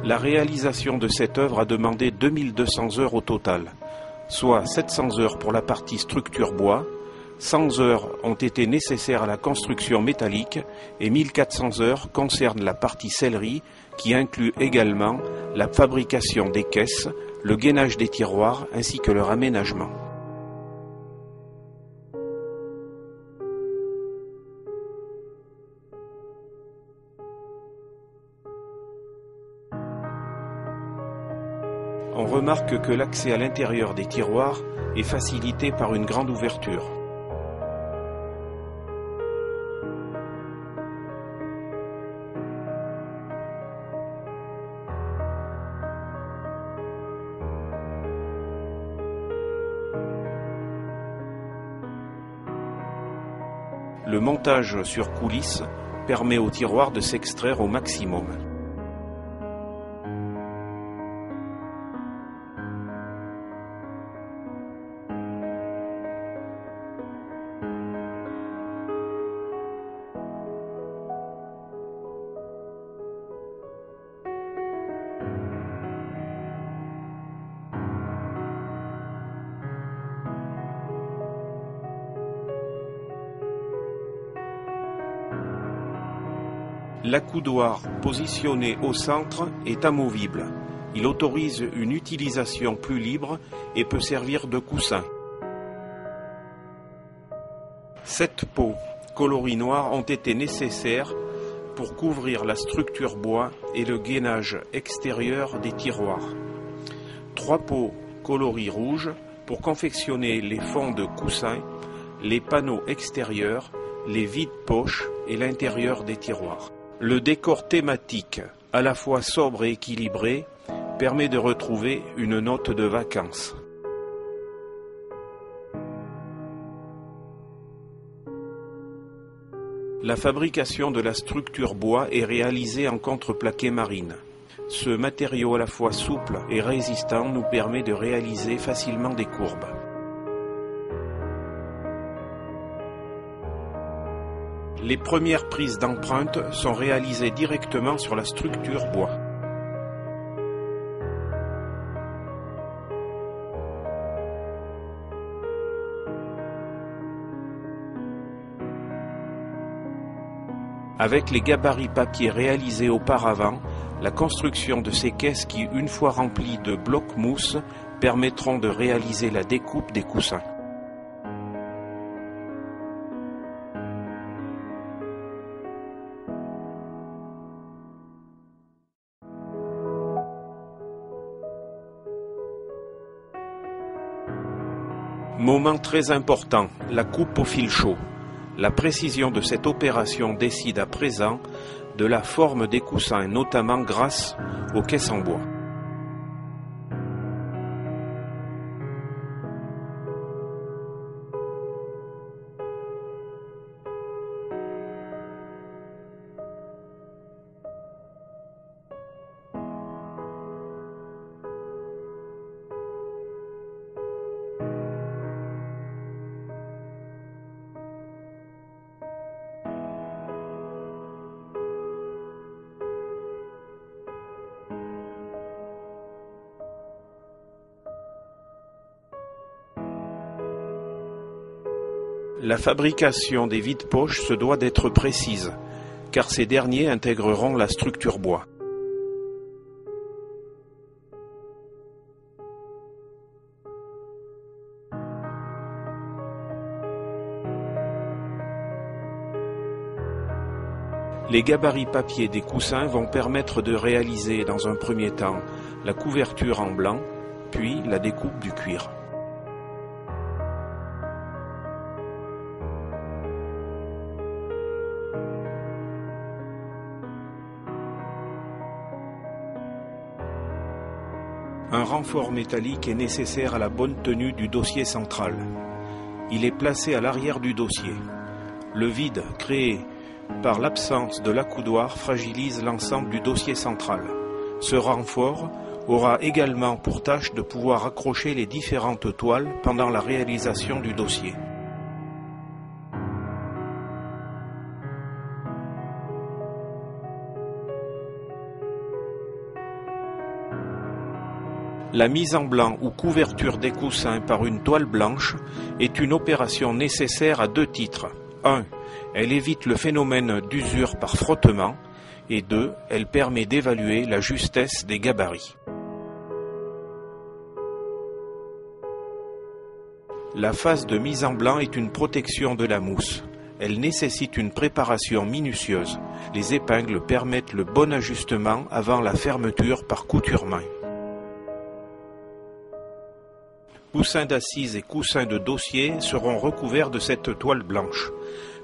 La réalisation de cette œuvre a demandé 2200 heures au total, soit 700 heures pour la partie structure bois, 100 heures ont été nécessaires à la construction métallique et 1400 heures concernent la partie sellerie qui inclut également la fabrication des caisses, le gainage des tiroirs ainsi que leur aménagement. On remarque que l'accès à l'intérieur des tiroirs est facilité par une grande ouverture. Le montage sur coulisses permet au tiroir de s'extraire au maximum. L'accoudoir positionné au centre est amovible. Il autorise une utilisation plus libre et peut servir de coussin. 7 pots coloris noirs ont été nécessaires pour couvrir la structure bois et le gainage extérieur des tiroirs. 3 pots coloris rouges pour confectionner les fonds de coussin, les panneaux extérieurs, les vides-poches et l'intérieur des tiroirs. Le décor thématique, à la fois sobre et équilibré, permet de retrouver une note de vacances. La fabrication de la structure bois est réalisée en contreplaqué marine. Ce matériau à la fois souple et résistant nous permet de réaliser facilement des courbes. Les premières prises d'empreintes sont réalisées directement sur la structure bois. Avec les gabarits papier réalisés auparavant, la construction de ces caisses qui, une fois remplies de blocs mousse, permettront de réaliser la découpe des coussins. Moment très important, la coupe au fil chaud. La précision de cette opération décide à présent de la forme des coussins, notamment grâce aux caisses en bois. La fabrication des vides-poches se doit d'être précise, car ces derniers intégreront la structure bois. Les gabarits papier des coussins vont permettre de réaliser dans un premier temps la couverture en blanc, puis la découpe du cuir. Un renfort métallique est nécessaire à la bonne tenue du dossier central. Il est placé à l'arrière du dossier. Le vide créé par l'absence de l'accoudoir fragilise l'ensemble du dossier central. Ce renfort aura également pour tâche de pouvoir accrocher les différentes toiles pendant la réalisation du dossier. La mise en blanc ou couverture des coussins par une toile blanche est une opération nécessaire à 2 titres. 1. Elle évite le phénomène d'usure par frottement. Et 2. Elle permet d'évaluer la justesse des gabarits. La phase de mise en blanc est une protection de la mousse. Elle nécessite une préparation minutieuse. Les épingles permettent le bon ajustement avant la fermeture par couture-main. Coussins d'assises et coussins de dossier seront recouverts de cette toile blanche.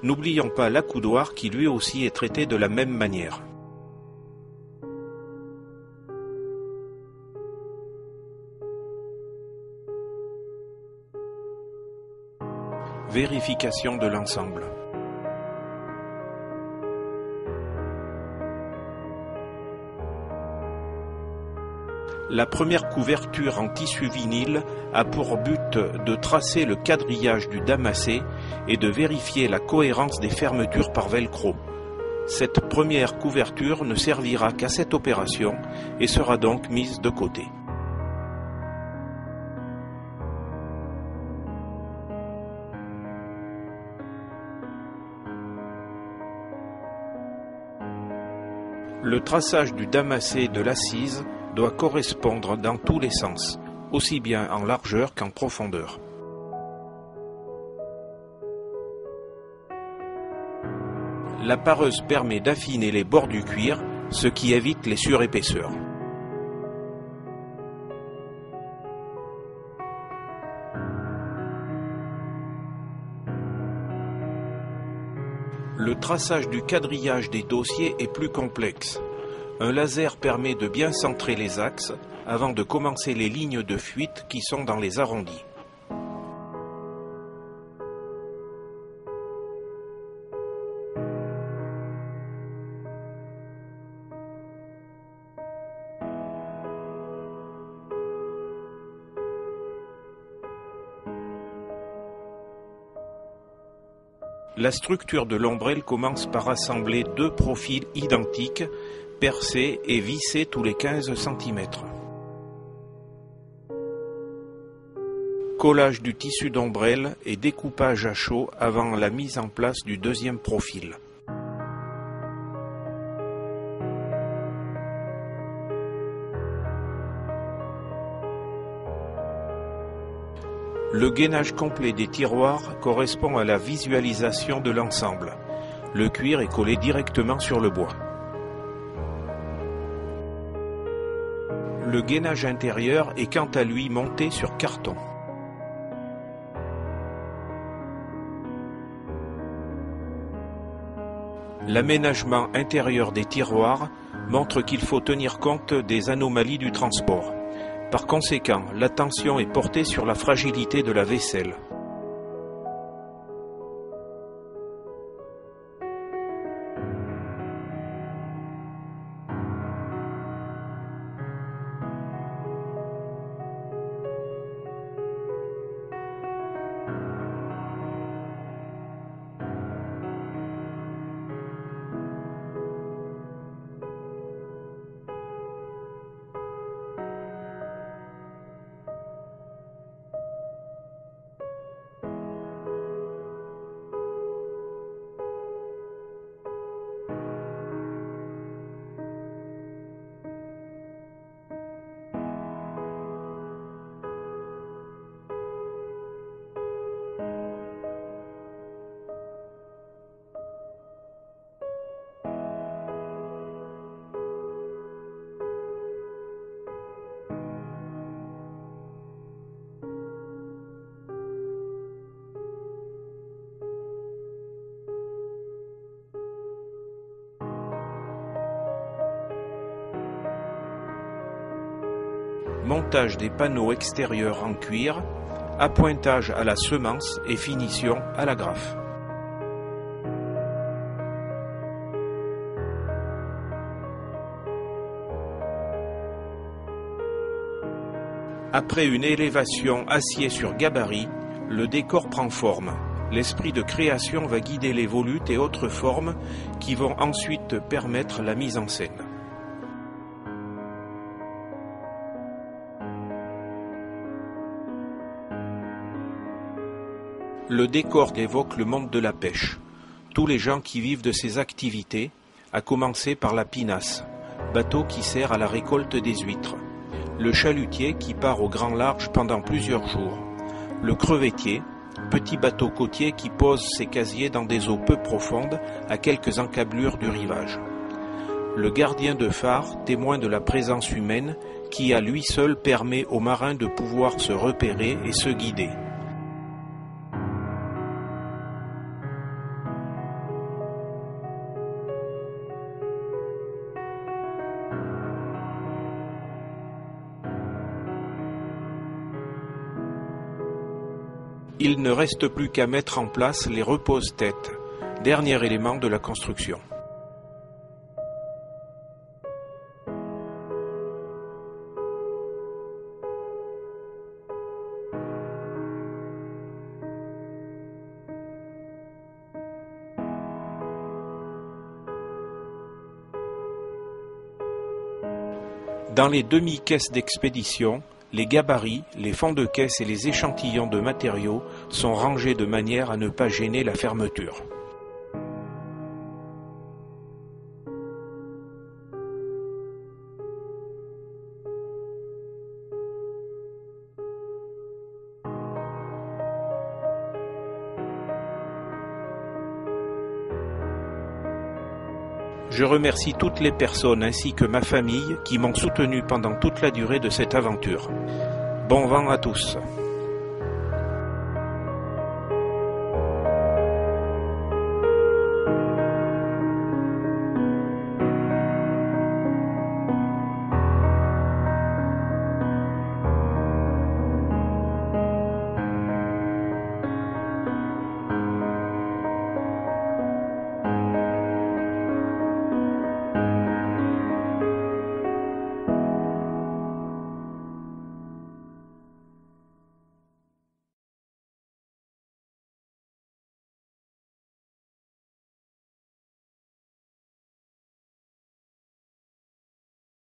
N'oublions pas l'accoudoir qui lui aussi est traité de la même manière. Vérification de l'ensemble. La première couverture en tissu vinyle a pour but de tracer le quadrillage du damassé et de vérifier la cohérence des fermetures par velcro. Cette première couverture ne servira qu'à cette opération et sera donc mise de côté. Le traçage du damassé de l'assise doit correspondre dans tous les sens, aussi bien en largeur qu'en profondeur. La pareuse permet d'affiner les bords du cuir, ce qui évite les surépaisseurs. Le traçage du quadrillage des dossiers est plus complexe. Un laser permet de bien centrer les axes avant de commencer les lignes de fuite qui sont dans les arrondis. La structure de l'ombrelle commence par assembler 2 profils identiques, percés et vissés tous les 15 cm. Collage du tissu d'ombrelle et découpage à chaud avant la mise en place du 2e profil. Le gainage complet des tiroirs correspond à la visualisation de l'ensemble. Le cuir est collé directement sur le bois. Le gainage intérieur est quant à lui monté sur carton. L'aménagement intérieur des tiroirs montre qu'il faut tenir compte des anomalies du transport. Par conséquent, l'attention est portée sur la fragilité de la vaisselle. Montage des panneaux extérieurs en cuir, appointage à la semence et finition à l'agrafe. Après une élévation acier sur gabarit, le décor prend forme. L'esprit de création va guider les volutes et autres formes qui vont ensuite permettre la mise en scène. Le décor évoque le monde de la pêche. Tous les gens qui vivent de ces activités, à commencer par la pinasse, bateau qui sert à la récolte des huîtres. Le chalutier qui part au grand large pendant plusieurs jours. Le crevettier, petit bateau côtier qui pose ses casiers dans des eaux peu profondes à quelques encablures du rivage. Le gardien de phare, témoin de la présence humaine, qui à lui seul permet aux marins de pouvoir se repérer et se guider. Il ne reste plus qu'à mettre en place les repose-têtes, dernier élément de la construction. Dans les demi-caisses d'expédition, les gabarits, les fonds de caisse et les échantillons de matériaux sont rangés de manière à ne pas gêner la fermeture. Je remercie toutes les personnes ainsi que ma famille qui m'ont soutenu pendant toute la durée de cette aventure. Bon vent à tous.